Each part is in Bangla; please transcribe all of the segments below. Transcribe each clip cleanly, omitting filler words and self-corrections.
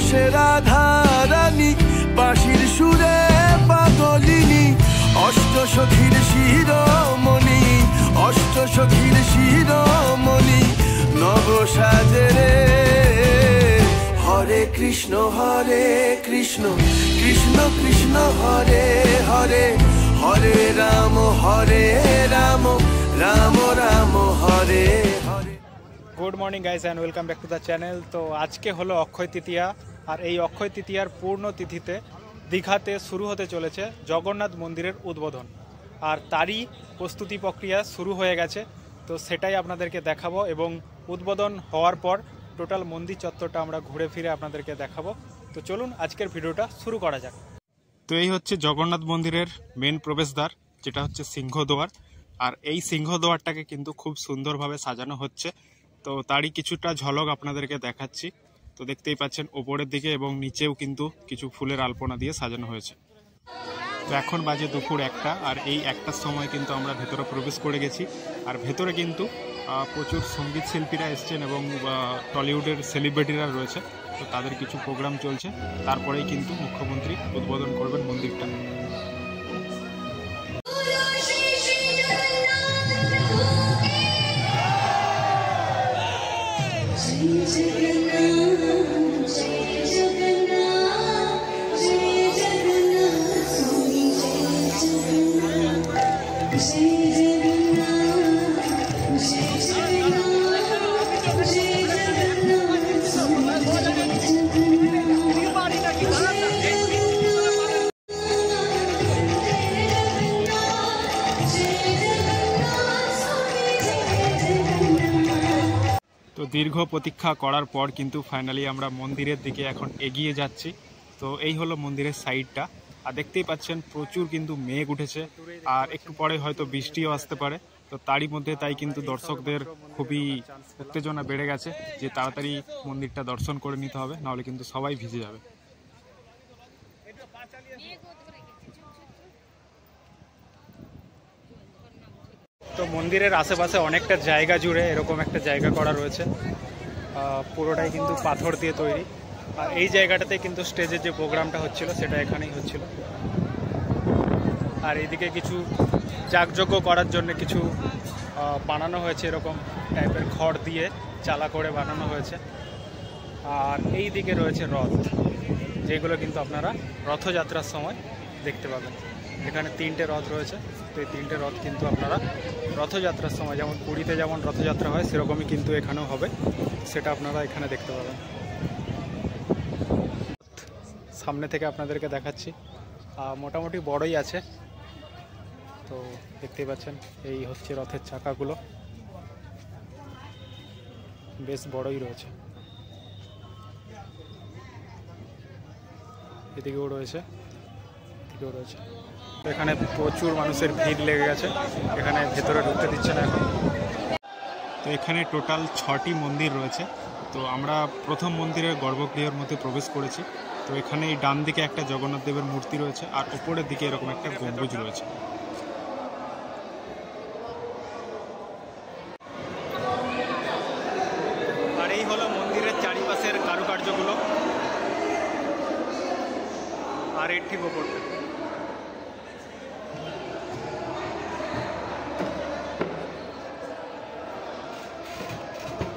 রসে রাধা রানী, বাঁশির সুরে পাগলিনী, অষ্টসখীর শিরোমণি, অষ্টসখীর শিরোমণি, নব সাজে রে। Hare Krishna Krishna Krishna Hare Hare, Hare Ram Ram Ram Hare Hare. Good morning guys and welcome back to the channel. তো আজকে হলো অক্ষয় তৃতীয়া, আর এই অক্ষয় তৃতীয়ার পূর্ণ তিথিতে দীঘাতে শুরু হতে চলেছে জগন্নাথ মন্দিরের উদ্বোধন, আর তারই প্রস্তুতি প্রক্রিয়া শুরু হয়ে গেছে। তো সেটাই আপনাদেরকে দেখাবো, এবং উদ্বোধন হওয়ার পর টোটাল মন্দির চত্বরটা আমরা ঘুরে ফিরে আপনাদেরকে দেখাবো। তো চলুন আজকের ভিডিওটা শুরু করা যাক। তো এই হচ্ছে জগন্নাথ মন্দিরের মেন প্রবেশদ্বার, যেটা হচ্ছে সিংহদ্বার, আর এই সিংহদ্বারটাকে কিন্তু খুব সুন্দরভাবে সাজানো হচ্ছে। তো তারই কিছুটা ঝলক আপনাদেরকে দেখাচ্ছি। তো দেখতেই পাচ্ছেন ওপরের দিকে এবং নিচেও কিন্তু কিছু ফুলের আলপনা দিয়ে সাজানো হয়েছে। তো এখন বাজে দুপুর 1টা, আর এই 1টার সময় কিন্তু আমরা ভেতরে প্রবেশ করে গেছি। আর ভেতরে কিন্তু প্রচুর সঙ্গীত শিল্পীরা এসছেন এবং টলিউডের সেলিব্রিটিরা রয়েছে। তো তাদের কিছু প্রোগ্রাম চলছে, তারপরেই কিন্তু মুখ্যমন্ত্রী উদ্বোধন করবেন মন্দিরটা। তো দীর্ঘ প্রতীক্ষা করার পর কিন্তু ফাইনালি আমরা মন্দিরের দিকে এখন এগিয়ে যাচ্ছি। তো এই হলো মন্দিরের সাইডটা, আর দেখতেই পাচ্ছেন প্রচুর কিন্তু মেঘ উঠেছে, আর একটু পরে হয়তো বৃষ্টিও আসতে পারে। তো তারই মধ্যে তাই কিন্তু দর্শকদের খুবই উত্তেজনা বেড়ে গেছে যে তাড়াতাড়ি মন্দিরটা দর্শন করে নিতে হবে, নাহলে কিন্তু সবাই ভিজে যাবে। তো মন্দিরের আশেপাশে অনেকটা জায়গা জুড়ে এরকম একটা জায়গা করা রয়েছে, পুরোটাই কিন্তু পাথর দিয়ে তৈরি। আর এই জায়গাটাতে কিন্তু স্টেজের যে প্রোগ্রামটা হচ্ছিল সেটা এখানেই হচ্ছিল। আর এইদিকে কিছু যাগযজ্ঞ করার জন্য কিছু বানানো হয়েছে, এরকম টাইপের খড় দিয়ে চালা করে বানানো হয়েছে। আর এই দিকে রয়েছে রথ, যেগুলো কিন্তু আপনারা রথযাত্রার সময় দেখতে পাবেন। এখানে 3টে রথ রয়েছে। তো এই 3টে রথ কিন্তু আপনারা রথযাত্রার সময়, যেমন পুরীতে যেমন রথযাত্রা হয় সেরকমই কিন্তু এখানেও হবে, সেটা আপনারা এখানে দেখতে পাবেন। সামনে থেকে আপনাদেরকে দেখাচ্ছি, মোটামুটি বড়ই আছে। তো দেখতেই পাচ্ছেন এই হচ্ছে রথের চাকাগুলো, বেশ বড়ই রয়েছে। এদিকেও রয়েছে, এদিকেও রয়েছে। এখানে প্রচুর মানুষের ভিড় লেগে গেছে, এখানে ভেতরে ঢুকতে দিচ্ছে না এখন। তো এখানে টোটাল 6টি মন্দির রয়েছে। তো আমরা প্রথম মন্দিরের গর্ভগৃহের মধ্যে প্রবেশ করেছি। তো এখানে এই ডান দিকে একটা জগন্নাথ দেবের মূর্তি রয়েছে, আর ওপরের দিকে এরকম একটা গম্বুজ রয়েছে। আর এই হলো মন্দিরের চারিপাশের কারুকার্যগুলো, আর এর ঠিক ওপরটা।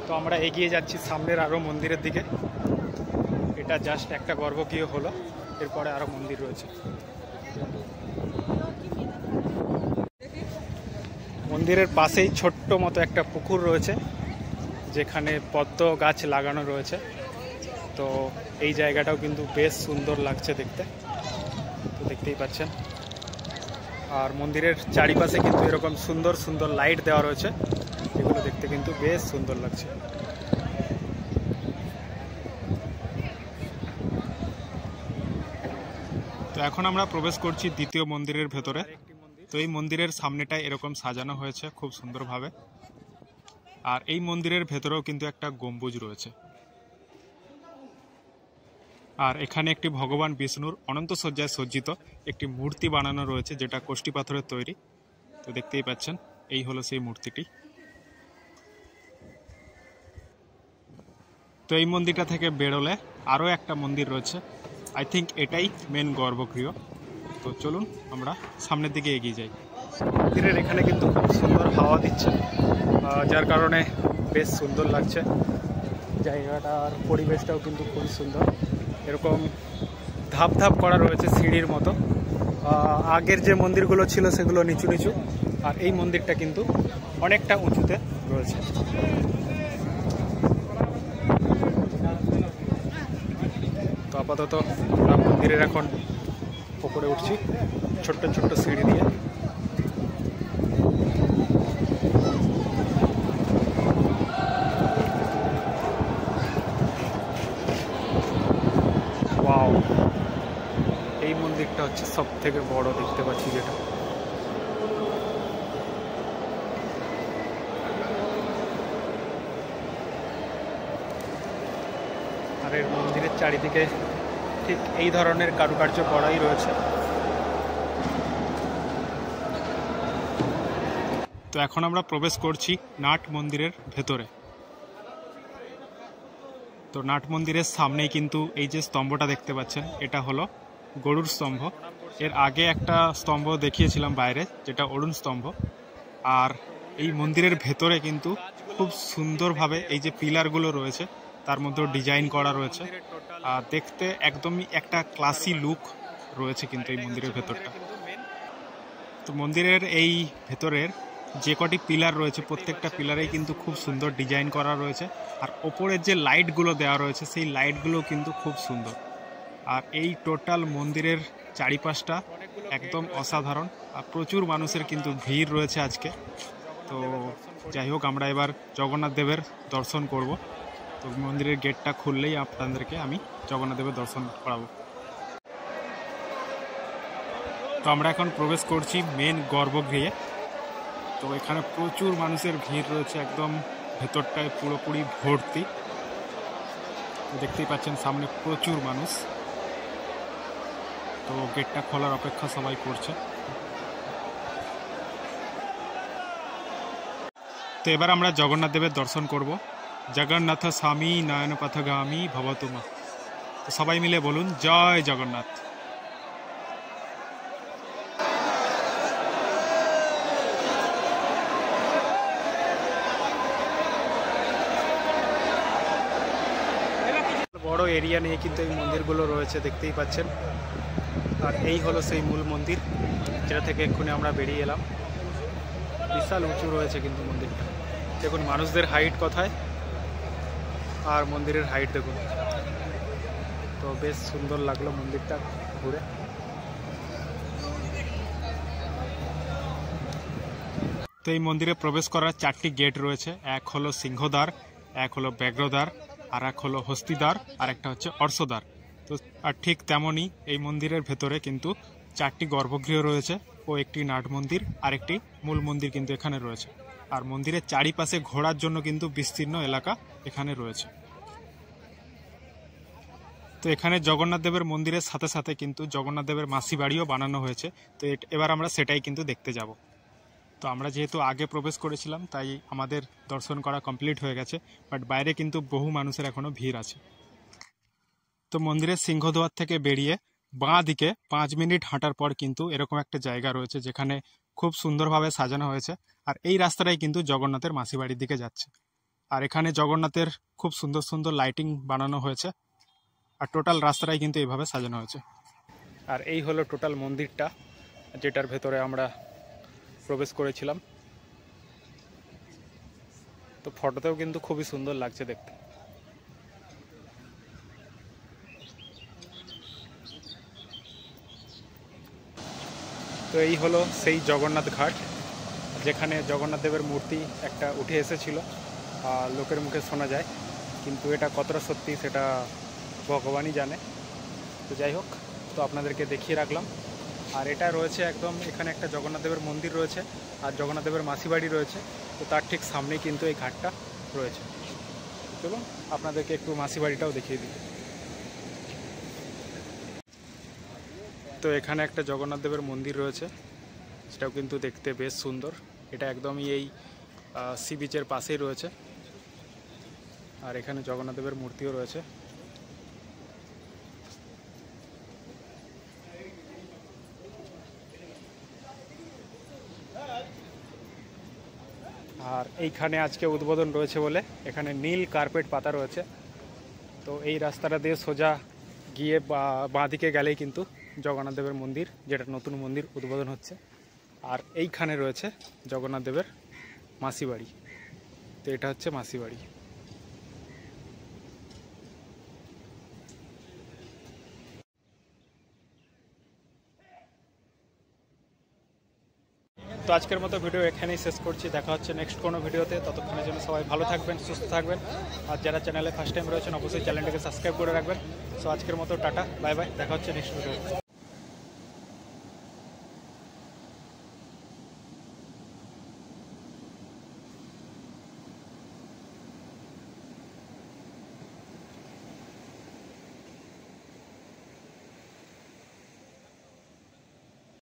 তো আমরা এগিয়ে যাচ্ছি সামনের আরও মন্দিরের দিকে। এটা জাস্ট একটা গর্ভগৃহ হলো, এরপরে আরও মন্দির রয়েছে। মন্দিরের পাশেই ছোট্ট মতো একটা পুকুর রয়েছে, যেখানে পদ্ম গাছ লাগানো রয়েছে। তো এই জায়গাটাও কিন্তু বেশ সুন্দর লাগছে দেখতে, তো দেখতেই পাচ্ছেন। আর মন্দিরের চারিপাশে কিন্তু এরকম সুন্দর সুন্দর লাইট দেওয়া রয়েছে, এগুলো দেখতে কিন্তু বেশ সুন্দর লাগছে। তো এখন আমরা প্রবেশ করছি দ্বিতীয় মন্দিরের ভেতরে। তো এই মন্দিরের সামনেটা এরকম সাজানো হয়েছে খুব সুন্দরভাবে, আর এই মন্দিরের ভেতরেও কিন্তু একটা গম্বুজ রয়েছে। আর এখানে একটি ভগবান বিষ্ণুর অনন্ত সজ্জায় সজ্জিত একটি মূর্তি বানানো রয়েছে, যেটা কোষ্টি পাথরের তৈরি। তো দেখতেই পাচ্ছেন এই হলো সেই মূর্তিটি। তো এই মন্দিরটা থেকে বেরোলে আরও একটা মন্দির রয়েছে, আই থিঙ্ক এটাই মেন গর্ভগৃহ। তো চলুন আমরা সামনের দিকে এগিয়ে যাই। মন্দিরের এখানে কিন্তু খুব সুন্দর হাওয়া দিচ্ছে, যার কারণে বেশ সুন্দর লাগছে জায়গাটার। পরিবেশটাও কিন্তু খুবই সুন্দর, এরকম ধাপ ধাপ করা রয়েছে সিঁড়ির মতো। আগের যে মন্দিরগুলো ছিল সেগুলো নিচু নিচু, আর এই মন্দিরটা কিন্তু অনেকটা উঁচুতে রয়েছে। তো আপাতত আমরা মন্দিরের এখন উপরে উঠছি ছোট্ট ছোট্ট সিঁড়ি দিয়ে। ওয়াও, এই মন্দিরটা হচ্ছে সব থেকে বড় দেখতে পাচ্ছি যেটা। আর এর মন্দিরের চারিদিকে ঠিক এই ধরনের কারুকার্য করাই রয়েছে। তো এখন আমরা প্রবেশ করছি নাট মন্দিরের ভেতরে। তো নাট মন্দিরের সামনেই কিন্তু এই যে স্তম্ভটা দেখতে পাচ্ছেন, এটা হলো গরুর স্তম্ভ। এর আগে একটা স্তম্ভ দেখিয়েছিলাম বাইরে, যেটা অরুণ স্তম্ভ। আর এই মন্দিরের ভেতরে কিন্তু খুব সুন্দরভাবে এই যে পিলারগুলো রয়েছে তার মধ্যেও ডিজাইন করা রয়েছে, আর দেখতে একদমই একটা ক্লাসি লুক রয়েছে কিন্তু এই মন্দিরের ভেতরটা। তো মন্দিরের এই ভেতরের যে কটি পিলার রয়েছে প্রত্যেকটা পিলারেই কিন্তু খুব সুন্দর ডিজাইন করা রয়েছে, আর ওপরের যে লাইটগুলো দেওয়া রয়েছে সেই লাইটগুলো কিন্তু খুব সুন্দর। আর এই টোটাল মন্দিরের চারিপাশটা একদম অসাধারণ, আর প্রচুর মানুষের কিন্তু ভিড় রয়েছে আজকে। তো যাই হোক, আমরা এবার জগন্নাথ দেবের দর্শন করব। তো মন্দিরের গেটটা খুললেই আপনাদেরকে আমি জগন্নাথ দেবের দর্শন করাবো। তো আমরা এখন প্রবেশ করছি মেন গর্ভগৃহে। তো এখানে প্রচুর মানুষের ভিড় রয়েছে, একদম ভেতরটায় পুরোপুরি ভর্তি। দেখতেই পাচ্ছেন সামনে প্রচুর মানুষ। তো গেটটা খোলার অপেক্ষা সবাই করছে। তো এবার আমরা জগন্নাথ দেবের দর্শন করব। জগন্নাথ স্বামী নয়ন পথগামী ভবতুমা। তো সবাই মিলে বলুন জয় জগন্নাথ। বড় এরিয়া নিয়ে কিন্তু এই মন্দিরগুলো রয়েছে, দেখতেই পাচ্ছেন। আর এই হলো সেই মূল মন্দির যেটা থেকে এক্ষুনি আমরা বেরিয়ে এলাম। বিশাল উঁচু রয়েছে কিন্তু মন্দিরটা। দেখুন মানুষদের হাইট কোথায়, আর মন্দিরের হাইট দেখুন। তো বেশ সুন্দর লাগলো মন্দিরটা ঘুরে। তো এই মন্দিরে প্রবেশ করার 4টি গেট রয়েছে। এক হলো সিংহদ্বার, এক হলো ব্যাঘ্রদ্বার, আর এক হলো হস্তিদ্বার, আর একটা হচ্ছে অর্শদ্বার। তো আর ঠিক তেমনই এই মন্দিরের ভেতরে কিন্তু 4টি গর্ভগৃহ রয়েছে ও একটি নাট মন্দির, আর একটি মূল মন্দির কিন্তু এখানে রয়েছে। আর মন্দিরের চারিপাশে ঘোরার জন্য কিন্তু বিস্তীর্ণ এলাকা এখানে রয়েছে। তো এখানে জগন্নাথ দেবের মন্দিরের সাথে সাথে কিন্তু জগন্নাথ দেবের মাসি বাড়িও বানানো হয়েছে। তো এবার আমরা সেটাই কিন্তু দেখতে যাব। তো আমরা যেহেতু আগে প্রবেশ করেছিলাম তাই আমাদের দর্শন করা কমপ্লিট হয়ে গেছে, বাট বাইরে কিন্তু বহু মানুষের এখনো ভিড় আছে। তো মন্দিরের সিংহদ্বার থেকে বেরিয়ে বাঁ দিকে 5 মিনিট হাঁটার পর কিন্তু এরকম একটা জায়গা রয়েছে যেখানে খুব সুন্দরভাবে সাজানো হয়েছে। আর এই রাস্তাটাই কিন্তু জগন্নাথের মাসি বাড়ির দিকে যাচ্ছে। আর এখানে জগন্নাথের খুব সুন্দর সুন্দর লাইটিং বানানো হয়েছে, আর টোটাল রাস্তাটাই কিন্তু এইভাবে সাজানো হয়েছে। আর এই হলো টোটাল মন্দিরটা, যেটার ভেতরে আমরা প্রবেশ করেছিলাম। তো ফটোতেও কিন্তু খুবই সুন্দর লাগছে দেখতে। তো এই হলো সেই জগন্নাথ ঘাট, যেখানে জগন্নাথ দেবের মূর্তি একটা উঠে এসেছিল, লোকের মুখে শোনা যায়, কিন্তু এটা কতটা সত্যি সেটা ভগবানই জানে। তো যাই হোক, তো আপনাদেরকে দেখিয়ে রাখলাম। আর এটা রয়েছে একদম, এখানে একটা জগন্নাথ দেবের মন্দির রয়েছে আর জগন্নাথ দেবের মাসি বাড়ি রয়েছে। তো তার ঠিক সামনেই কিন্তু এই ঘাটটা রয়েছে। চলুন আপনাদেরকে একটু মাসি বাড়িটাও দেখিয়ে দিই। তো এখানে একটা জগন্নাথ দেবের মন্দির রয়েছে, সেটাও কিন্তু দেখতে বেশ সুন্দর। এটা একদমই এই সি বিচের পাশেই রয়েছে। আর এখানে জগন্নাথ দেবের মূর্তিও রয়েছে। আর এইখানে আজকে উদ্বোধন রয়েছে বলে এখানে নীল কার্পেট পাতা রয়েছে। তো এই রাস্তাটা দিয়ে সোজা গিয়ে বাঁ দিকে গেলেই কিন্তু জগন্নাথ দেবের মন্দির, যেটা নতুন মন্দির উদ্বোধন হচ্ছে। আর এইখানে রয়েছে জগন্নাথ দেবের মাসি বাড়ি। তো এটা হচ্ছে মাসি বাড়ি। তো আজকের মতো ভিডিও এখানেই শেষ করছি। দেখা হচ্ছে নেক্সট কোনো ভিডিওতে। ততক্ষণের জন্য সবাই ভালো থাকবেন, সুস্থ থাকবেন। আর যারা চ্যানেলে ফার্স্ট টাইম রয়েছেন অবশ্যই চ্যানেলটাকে সাবস্ক্রাইব করে রাখবেন। সো আজকের মতো টাটা, বাই বাই, দেখা হচ্ছে নেক্সট ভিডিওতে।